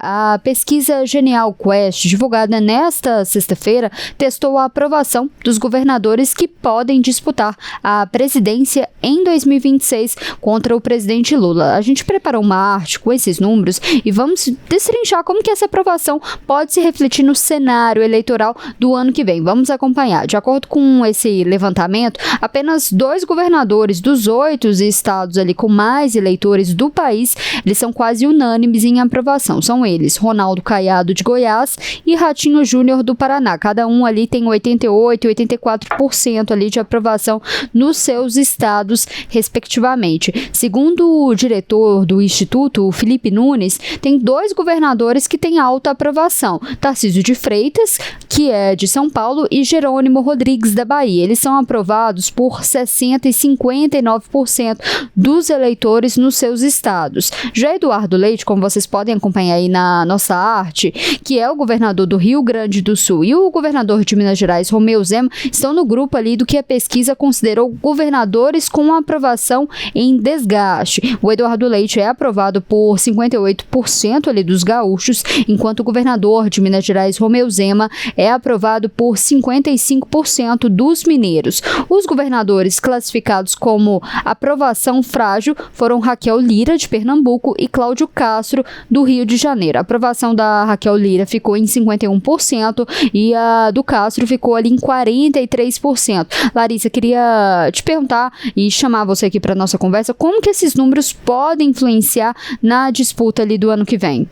A pesquisa Genial Quest, divulgada nesta sexta-feira, testou a aprovação dos governadores que podem disputar a presidência em 2026 contra o presidente Lula. A gente preparou uma arte com esses números e vamos destrinchar como que essa aprovação pode se refletir no cenário eleitoral do ano que vem. Vamos acompanhar. De acordo com esse levantamento, apenas 2 governadores dos 8 estados ali com mais eleitores do país, eles são quase unânimes em aprovação. São eles, Ronaldo Caiado de Goiás e Ratinho Júnior do Paraná. Cada um ali tem 88% e 84% ali de aprovação nos seus estados, respectivamente. Segundo o diretor do Instituto, o Felipe Nunes, tem 2 governadores que têm alta aprovação. Tarcísio de Freitas, que é de São Paulo, e Jerônimo Rodrigues da Bahia. Eles são aprovados por 60% e 59% dos eleitores nos seus estados. Já Eduardo Leite, como vocês podem acompanhar aí na nossa arte, que é o governador do Rio Grande do Sul, e o governador de Minas Gerais, Romeu Zema, estão no grupo ali do que a pesquisa considerou governadores com aprovação em desgaste. O Eduardo Leite é aprovado por 58% ali dos gaúchos, enquanto o governador de Minas Gerais, Romeu Zema, é aprovado por 55% dos mineiros. Os governadores classificados como aprovação frágil foram Raquel Lira, de Pernambuco, e Cláudio Castro, do Rio de Janeiro. A aprovação da Raquel Lira ficou em 51% e a do Castro ficou ali em 43%. Larissa, queria te perguntar e chamar você aqui para nossa conversa, como que esses números podem influenciar na disputa ali do ano que vem?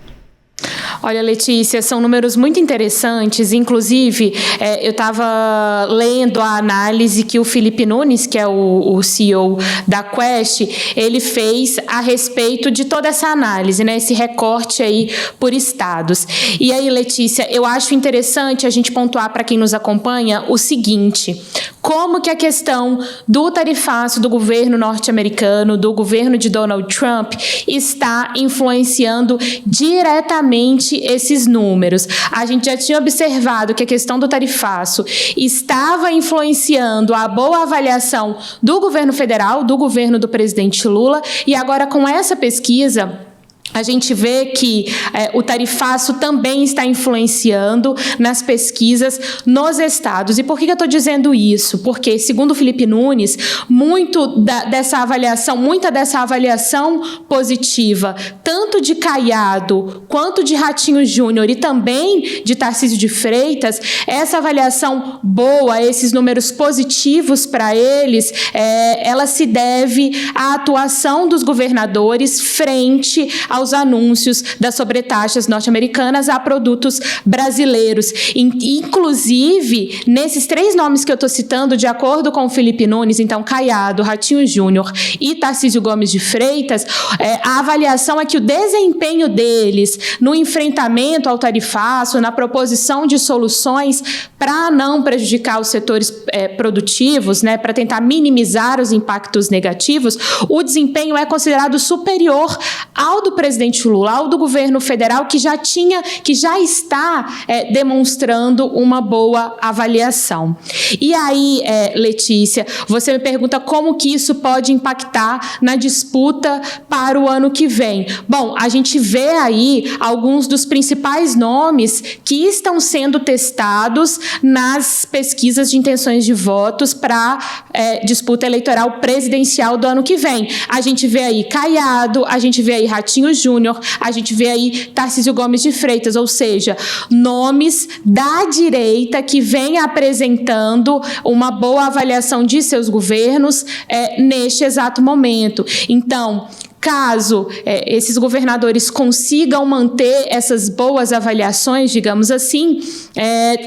Olha, Letícia, são números muito interessantes. Inclusive, eu estava lendo a análise que o Felipe Nunes, que é o CEO da Quest, ele fez a respeito de toda essa análise, né? Esse recorte aí por estados. E aí, Letícia, eu acho interessante a gente pontuar para quem nos acompanha o seguinte: como que a questão do tarifaço do governo norte-americano, do governo de Donald Trump, está influenciando diretamente esses números. A gente já tinha observado que a questão do tarifaço estava influenciando a boa avaliação do governo federal, do governo do presidente Lula, e agora com essa pesquisa a gente vê que o tarifaço também está influenciando nas pesquisas nos estados. E por que eu estou dizendo isso? Porque, segundo o Felipe Nunes, muita dessa avaliação positiva, tanto de Caiado quanto de Ratinho Júnior e também de Tarcísio de Freitas, essa avaliação boa, esses números positivos para eles, ela se deve à atuação dos governadores frente aos anúncios das sobretaxas norte-americanas a produtos brasileiros. Inclusive, nesses 3 nomes que eu estou citando, de acordo com o Felipe Nunes, então Caiado, Ratinho Júnior e Tarcísio Gomes de Freitas, a avaliação é que o desempenho deles no enfrentamento ao tarifaço, na proposição de soluções para não prejudicar os setores produtivos, né, para tentar minimizar os impactos negativos, o desempenho é considerado superior ao do presidente Lula, ao do governo federal, que já está demonstrando uma boa avaliação. E aí, Letícia, você me pergunta como que isso pode impactar na disputa para o ano que vem. Bom, a gente vê aí alguns dos principais nomes que estão sendo testados nas pesquisas de intenções de votos para disputa eleitoral presidencial do ano que vem. A gente vê aí Caiado, a gente vê aí Ratinho Júnior, a gente vê aí Tarcísio Gomes de Freitas, ou seja, nomes da direita que vem apresentando uma boa avaliação de seus governos neste exato momento. Então, caso esses governadores consigam manter essas boas avaliações, digamos assim,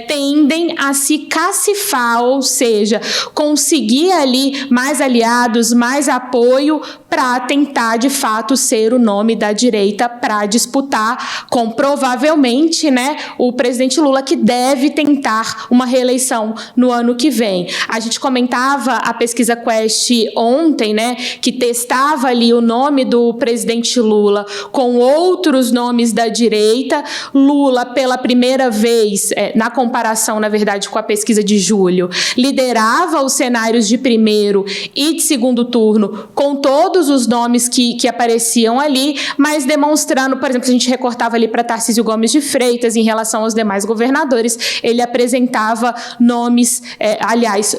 tendem a se cacifar, ou seja, conseguir ali mais aliados, mais apoio para tentar, de fato, ser o nome da direita para disputar com, provavelmente, né, o presidente Lula, que deve tentar uma reeleição no ano que vem. A gente comentava a pesquisa Quest ontem, né, que testava ali o nome do presidente Lula com outros nomes da direita. Lula, pela primeira vez, na comparação, na verdade, com a pesquisa de julho, liderava os cenários de primeiro e de segundo turno com todos todos os nomes que apareciam ali, mas demonstrando, por exemplo, se a gente recortava ali para Tarcísio Gomes de Freitas, em relação aos demais governadores, ele apresentava nomes,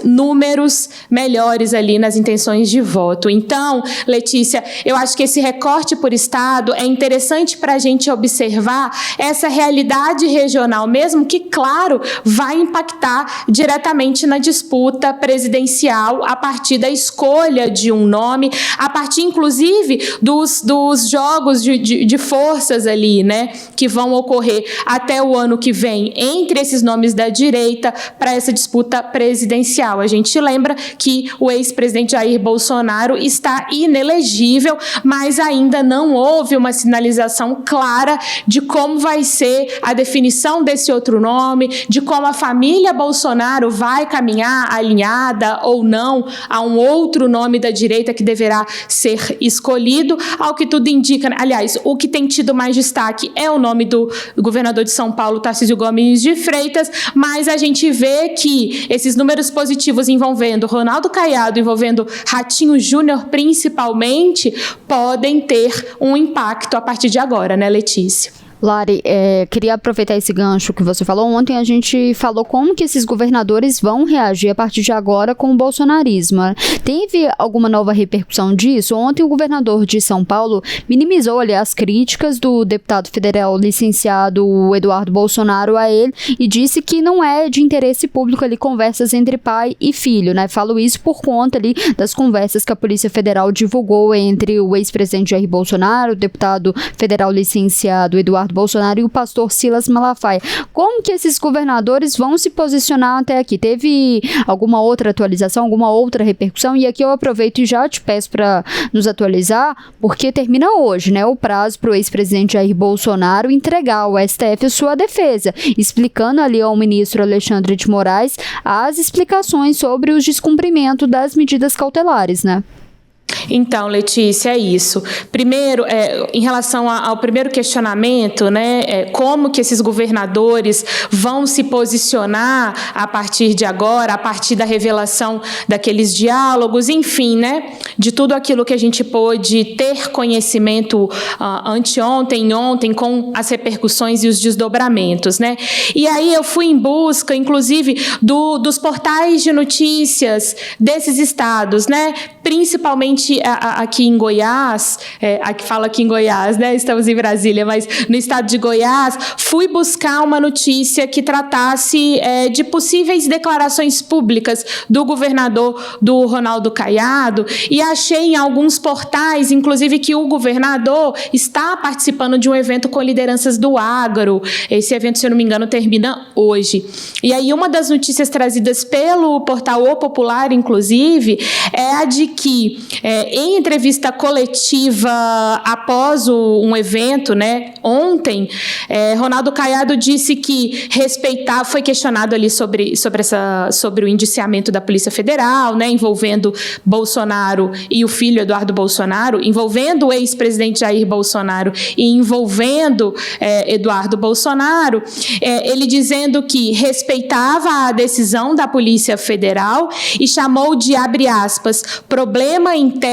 números melhores ali nas intenções de voto. Então, Letícia, eu acho que esse recorte por estado é interessante para a gente observar essa realidade regional mesmo, que, claro, vai impactar diretamente na disputa presidencial a partir da escolha de um nome, a partir, inclusive, dos jogos de forças ali, né, que vão ocorrer até o ano que vem entre esses nomes da direita para essa disputa presidencial. A gente lembra que o ex-presidente Jair Bolsonaro está inelegível, mas ainda não houve uma sinalização clara de como vai ser a definição desse outro nome, de como a família Bolsonaro vai caminhar alinhada ou não a um outro nome da direita que deverá ser escolhido. Ao que tudo indica, aliás, o que tem tido mais destaque é o nome do governador de São Paulo, Tarcísio Gomes de Freitas, mas a gente vê que esses números positivos envolvendo Ronaldo Caiado, envolvendo Ratinho Júnior principalmente, podem ter um impacto a partir de agora, né, Letícia? Lari, queria aproveitar esse gancho que você falou. Ontem a gente falou como que esses governadores vão reagir a partir de agora com o bolsonarismo. Teve alguma nova repercussão disso? Ontem o governador de São Paulo minimizou ali as críticas do deputado federal licenciado Eduardo Bolsonaro a ele e disse que não é de interesse público ali conversas entre pai e filho, né? Falo isso por conta ali das conversas que a Polícia Federal divulgou entre o ex-presidente Jair Bolsonaro, o deputado federal licenciado Eduardo Bolsonaro e o pastor Silas Malafaia. Como que esses governadores vão se posicionar até aqui? Teve alguma outra atualização, alguma outra repercussão? E aqui eu aproveito e já te peço para nos atualizar, porque termina hoje, né, o prazo para o ex-presidente Jair Bolsonaro entregar ao STF sua defesa, explicando ali ao ministro Alexandre de Moraes as explicações sobre os descumprimentos das medidas cautelares, né? Então, Letícia, é isso. Primeiro, em relação ao primeiro questionamento, né, como que esses governadores vão se posicionar a partir de agora, a partir da revelação daqueles diálogos, enfim, né, de tudo aquilo que a gente pôde ter conhecimento anteontem e ontem, com as repercussões e os desdobramentos, né? E aí eu fui em busca, inclusive, dos portais de notícias desses estados, né, principalmente aqui em Goiás, aqui fala aqui em Goiás, né? Estamos em Brasília, mas no estado de Goiás, fui buscar uma notícia que tratasse de possíveis declarações públicas do governador do Ronaldo Caiado, e achei em alguns portais, inclusive, que o governador está participando de um evento com lideranças do agro. Esse evento, se eu não me engano, termina hoje. E aí uma das notícias trazidas pelo portal O Popular, inclusive, é a de que, em entrevista coletiva após um evento, né, ontem, Ronaldo Caiado disse que foi questionado ali sobre o indiciamento da Polícia Federal, né, envolvendo Bolsonaro e o filho Eduardo Bolsonaro, envolvendo o ex-presidente Jair Bolsonaro e envolvendo Eduardo Bolsonaro, ele dizendo que respeitava a decisão da Polícia Federal e chamou de, abre aspas, problema interno,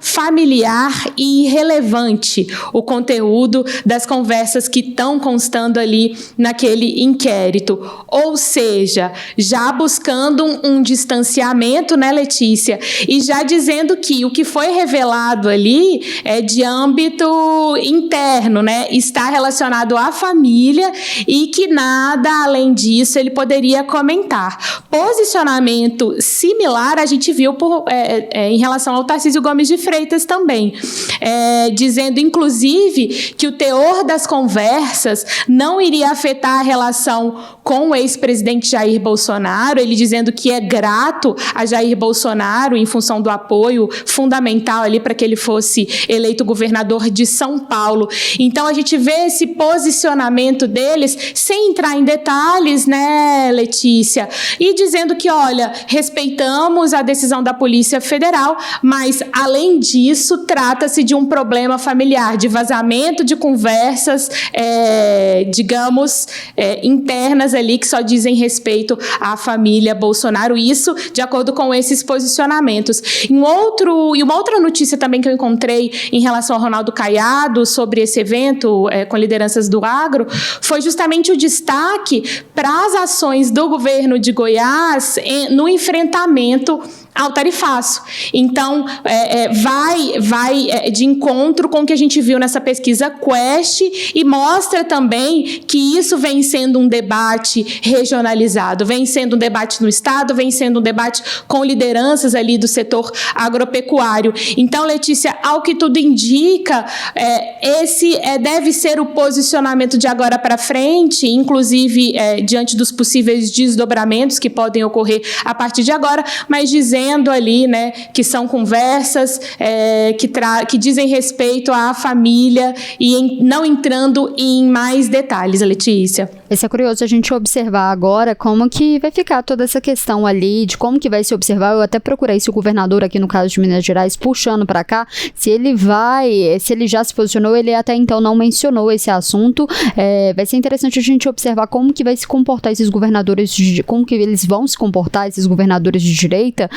familiar e irrelevante o conteúdo das conversas que estão constando ali naquele inquérito. Ou seja, já buscando um distanciamento, né, Letícia? E já dizendo que o que foi revelado ali é de âmbito interno, né? Está relacionado à família e que nada além disso ele poderia comentar. Posicionamento similar a gente viu em relação ao Tarcísio Gomes de Freitas também, dizendo, inclusive, que o teor das conversas não iria afetar a relação com o ex-presidente Jair Bolsonaro, ele dizendo que é grato a Jair Bolsonaro em função do apoio fundamental ali para que ele fosse eleito governador de São Paulo. Então, a gente vê esse posicionamento deles, sem entrar em detalhes, né, Letícia? E dizendo que, olha, respeitamos a decisão da Polícia Federal, mas, além disso, trata-se de um problema familiar, de vazamento de conversas digamos, internas ali que só dizem respeito à família Bolsonaro, isso de acordo com esses posicionamentos. E uma outra notícia também que eu encontrei em relação ao Ronaldo Caiado sobre esse evento com lideranças do agro foi justamente o destaque para as ações do governo de Goiás no enfrentamento ao tarifaço. Então, vai de encontro com o que a gente viu nessa pesquisa Quest e mostra também que isso vem sendo um debate regionalizado, vem sendo um debate no Estado, vem sendo um debate com lideranças ali do setor agropecuário. Então, Letícia, ao que tudo indica, esse deve ser o posicionamento de agora para frente, inclusive diante dos possíveis desdobramentos que podem ocorrer a partir de agora, mas dizendo ali, né, que são conversas que dizem respeito à família e não entrando em mais detalhes, Letícia. Esse é curioso a gente observar agora como que vai ficar toda essa questão ali, de como que vai se observar. Eu até procurei se o governador aqui no caso de Minas Gerais, puxando para cá, se ele já se posicionou, ele até então não mencionou esse assunto. Vai ser interessante a gente observar como que vai se comportar esses governadores, como que eles vão se comportar, esses governadores de direita,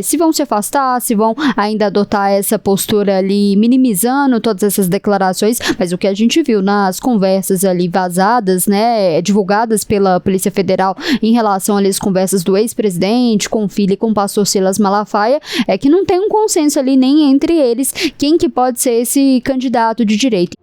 se vão se afastar, se vão ainda adotar essa postura ali, minimizando todas essas declarações, mas o que a gente viu nas conversas ali vazadas, né, divulgadas pela Polícia Federal em relação às conversas do ex-presidente com o filho e com o pastor Silas Malafaia, é que não tem um consenso ali nem entre eles quem que pode ser esse candidato de direita.